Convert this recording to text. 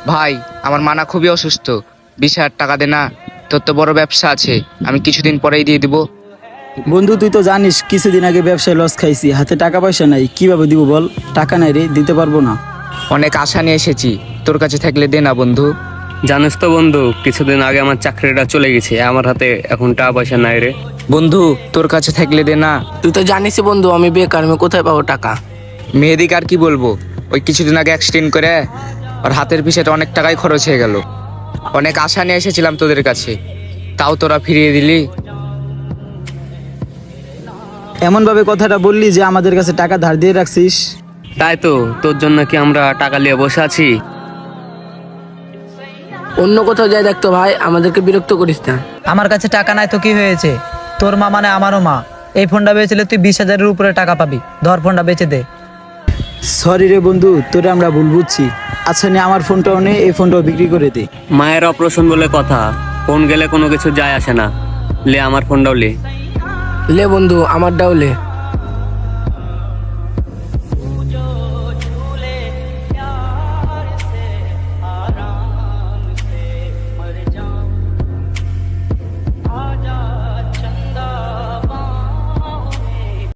ভাই, আমার মানা খুবই অসুস্থ, 20,000 টাকা দে না। তোর তো বড় ব্যবসা আছে, আমি কিছুদিন পরেই দিয়ে দিব। বন্ধু তুই তো জানিস কিছুদিন আগে ব্যবসায় লস খাইছি, হাতে টাকা পয়সা নাই, কিভাবে দিব বল? টাকা নাই রে, দিতে পারবো না। অনেক আশা নিয়ে এসেছি, তোর কাছে থাকলে দে না বন্ধু। জানিস তো বন্ধু, কিছুদিন আগে আমার চাকরিটা চলে গেছে, আমার হাতে এখন টাকা পয়সা নাই রে। বন্ধু, তোর কাছে থাকলে দে না। তুই তো জানিসই বন্ধু আমি বেকার, আমি কোথায় পাবো টাকা? মেহেদিকে আর কি বলবো, ওই কিছুদিন আগে অ্যাক্সিডেন্ট করে ওর হাতের পিছনে অনেক টাকাই খরচ হয়ে গেল। অনেক আশা নিয়ে এসেছিলাম তোদের কাছে, তাও তোরা ফিরিয়ে দিলি। এমন ভাবে কথাটা বললি যে আমাদের কাছে টাকা ধার দিয়ে রাখছিস। তাই তো, তোর জন্য কি আমরা টাকা নিয়ে বসে আছি? অন্য কোথাও যাই দেখতো ভাই, আমাদেরকে বিরক্ত করিস না। আমার কাছে টাকা নাই তো কি হয়েছে? তোর মা মানে আমারও মা। এই ফোনটা বেচলে তুই 20,000-এর উপরে টাকা পাবি। ধর ফোনটা বেচে দে। সরি রে বন্ধু, তোরে আমরা ভুল বুঝছি। আচ্ছা নে, আমার ফোনটাও নে, এই ফোনটাও বিক্রি করে দে। মায়ের অপারেশন বলে কথা, ফোন গেলে কোনো কিছু যায় আসে না। লে আমার ফোনটাও লে। লে বন্ধু আমারটাও লে।